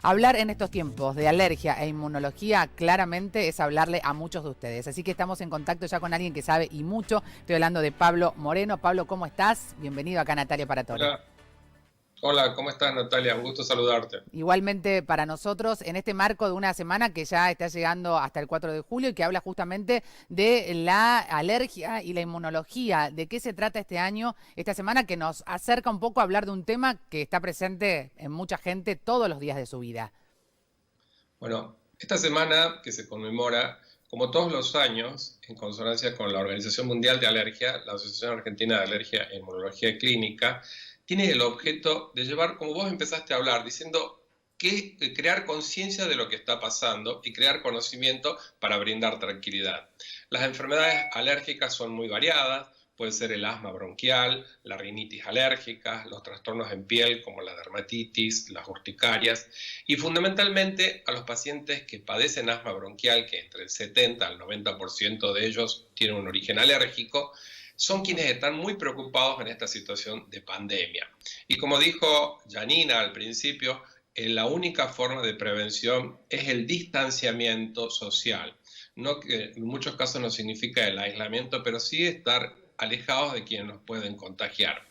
Hablar en estos tiempos de alergia e inmunología claramente es hablarle a muchos de ustedes. Así que estamos en contacto ya con alguien que sabe y mucho. Estoy hablando de Pablo Moreno. Pablo, ¿cómo estás? Bienvenido acá a Natalia Paratore. Hola, hola, ¿cómo estás, Natalia? Un gusto saludarte. Igualmente para nosotros, en este marco de una semana que ya está llegando hasta el 4 de julio y que habla justamente de la alergia y la inmunología. ¿De qué se trata este año, esta semana que nos acerca un poco a hablar de un tema que está presente en mucha gente todos los días de su vida? Bueno, esta semana que se conmemora, como todos los años, en consonancia con la Organización Mundial de Alergia, la Asociación Argentina de Alergia e Inmunología Clínica, tiene el objeto de llevar, como vos empezaste a hablar, diciendo que crear conciencia de lo que está pasando y crear conocimiento para brindar tranquilidad. Las enfermedades alérgicas son muy variadas. Puede ser el asma bronquial, la rinitis alérgica, los trastornos en piel como la dermatitis, las urticarias y fundamentalmente a los pacientes que padecen asma bronquial, que entre el 70 al 90% de ellos tienen un origen alérgico, son quienes están muy preocupados en esta situación de pandemia. Y como dijo Janina al principio, la única forma de prevención es el distanciamiento social. No que en muchos casos no significa el aislamiento, pero sí estar alejados de quienes nos pueden contagiar.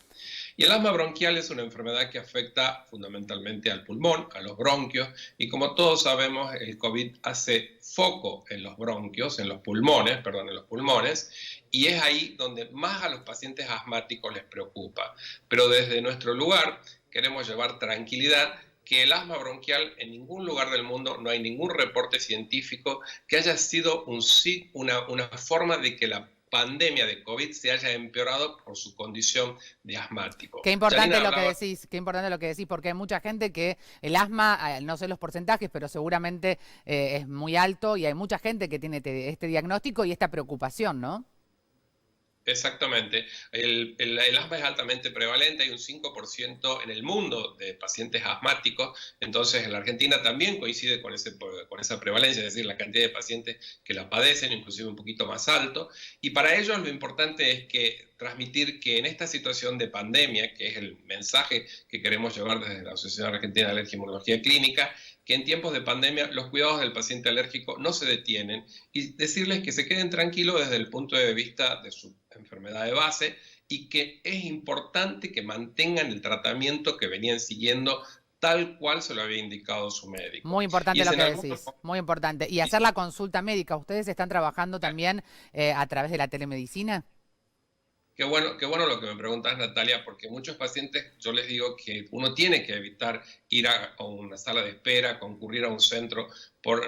Y el asma bronquial es una enfermedad que afecta fundamentalmente al pulmón, a los bronquios, y como todos sabemos, el COVID hace foco en los bronquios, en los pulmones, y es ahí donde más a los pacientes asmáticos les preocupa. Pero desde nuestro lugar queremos llevar tranquilidad que el asma bronquial en ningún lugar del mundo no hay ningún reporte científico que haya sido una forma de que la pandemia de COVID se haya empeorado por su condición de asmático. Qué importante Janina lo que hablaba. decís, qué importante lo que decís, porque hay mucha gente que el asma, no sé los porcentajes, pero seguramente es muy alto y hay mucha gente que tiene este diagnóstico y esta preocupación, ¿no? Exactamente. El asma es altamente prevalente, hay un 5% en el mundo de pacientes asmáticos, entonces en la Argentina también coincide con esa prevalencia, es decir, la cantidad de pacientes que la padecen, inclusive un poquito más alto, y para ellos lo importante es que transmitir que en esta situación de pandemia, que es el mensaje que queremos llevar desde la Asociación Argentina de Alergia y Inmunología Clínica, que en tiempos de pandemia los cuidados del paciente alérgico no se detienen y decirles que se queden tranquilos desde el punto de vista de su enfermedad de base y que es importante que mantengan el tratamiento que venían siguiendo tal cual se lo había indicado su médico. Muy Y importante es lo en que algunos decís, muy importante. Y hacer la consulta médica, ¿ustedes están trabajando también a través de la telemedicina? Qué bueno lo que me preguntas, Natalia, porque muchos pacientes yo les digo que uno tiene que evitar ir a una sala de espera, concurrir a un centro,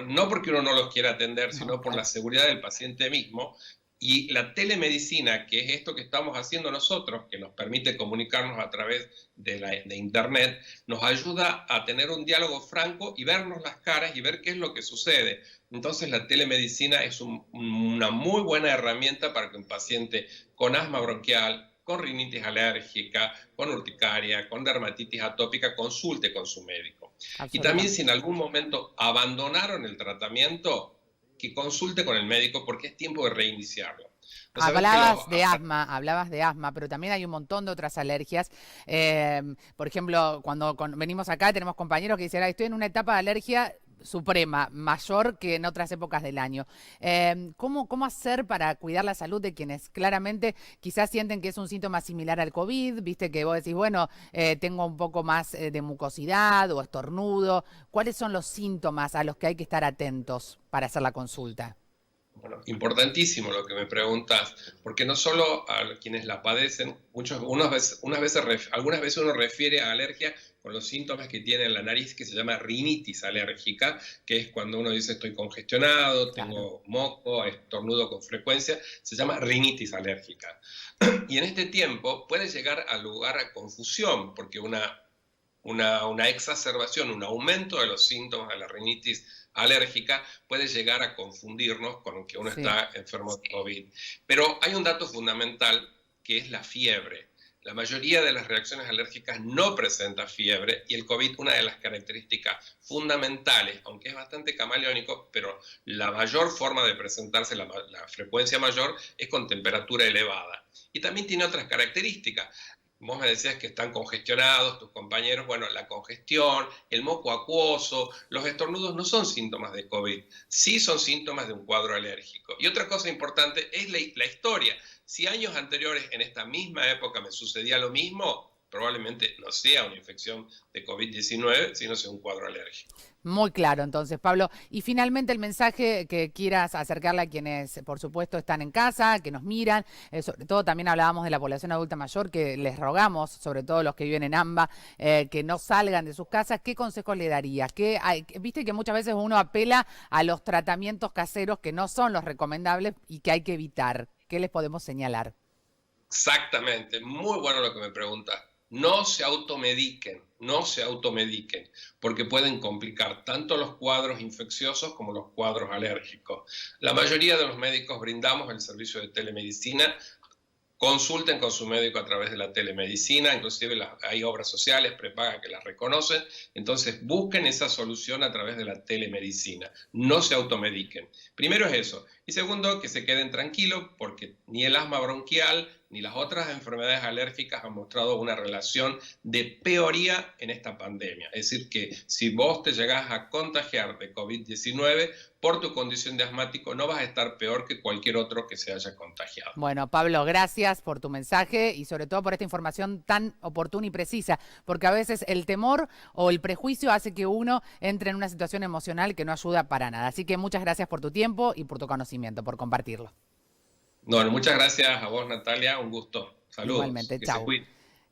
no porque uno no los quiera atender, No, sino por la claro. seguridad del paciente mismo. Y la telemedicina, que es esto que estamos haciendo nosotros, que nos permite comunicarnos a través de Internet, nos ayuda a tener un diálogo franco y vernos las caras y ver qué es lo que sucede. Entonces la telemedicina es una muy buena herramienta para que un paciente con asma bronquial, con rinitis alérgica, con urticaria, con dermatitis atópica, consulte con su médico. Y también si Absolutamente. en algún momento abandonaron el tratamiento, que consulte con el médico porque es tiempo de reiniciarlo. Vos sabés que Hablabas de asma, pero también hay un montón de otras alergias. Por ejemplo, cuando venimos acá tenemos compañeros que dicen, "Ay, estoy en una etapa de alergia suprema, mayor que en otras épocas del año. ¿Cómo hacer para cuidar la salud de quienes claramente quizás sienten que es un síntoma similar al COVID? Viste que vos decís, bueno, tengo un poco más de mucosidad o estornudo. ¿Cuáles son los síntomas a los que hay que estar atentos para hacer la consulta? Bueno, importantísimo lo que me preguntas, porque no solo a quienes la padecen, algunas veces uno refiere a alergia con los síntomas que tiene en la nariz, que se llama rinitis alérgica, que es cuando uno dice estoy congestionado, Claro. tengo moco, estornudo con frecuencia, se llama rinitis alérgica. Y en este tiempo puede llegar a lugar a confusión, porque una exacerbación, un aumento de los síntomas de la rinitis alérgica puede llegar a confundirnos con que uno Sí. está enfermo de COVID. Pero hay un dato fundamental que es la fiebre. La mayoría de las reacciones alérgicas no presenta fiebre y el COVID, una de las características fundamentales, aunque es bastante camaleónico, pero la mayor forma de presentarse, la frecuencia mayor, es con temperatura elevada. Y también tiene otras características. Vos me decías que están congestionados tus compañeros. Bueno, la congestión, el moco acuoso, los estornudos no son síntomas de COVID, sí son síntomas de un cuadro alérgico. Y otra cosa importante es la historia. Si años anteriores en esta misma época me sucedía lo mismo, probablemente no sea una infección de COVID-19, sino sea un cuadro alérgico. Muy claro, entonces, Pablo. Y finalmente el mensaje que quieras acercarle a quienes, por supuesto, están en casa, que nos miran, sobre todo también hablábamos de la población adulta mayor, que les rogamos, sobre todo los que viven en AMBA, que no salgan de sus casas. ¿Qué consejos le darías? Viste que muchas veces uno apela a los tratamientos caseros que no son los recomendables y que hay que evitar. ¿Qué les podemos señalar? Exactamente, muy bueno lo que me preguntas. No se automediquen, no se automediquen, porque pueden complicar tanto los cuadros infecciosos como los cuadros alérgicos. La mayoría de los médicos brindamos el servicio de telemedicina. Consulten con su médico a través de la telemedicina, inclusive hay obras sociales prepagas que las reconocen, entonces busquen esa solución a través de la telemedicina, no se automediquen. Primero es eso, y segundo, que se queden tranquilos porque ni el asma bronquial ni las otras enfermedades alérgicas han mostrado una relación de peoría en esta pandemia. Es decir, que si vos te llegás a contagiar de COVID-19, por tu condición de asmático no vas a estar peor que cualquier otro que se haya contagiado. Bueno, Pablo, gracias por tu mensaje y sobre todo por esta información tan oportuna y precisa, porque a veces el temor o el prejuicio hace que uno entre en una situación emocional que no ayuda para nada. Así que muchas gracias por tu tiempo y por tu conocimiento, por compartirlo. Bueno, muchas gracias a vos, Natalia, un gusto. Saludos. Igualmente, Que se chau. cuiden.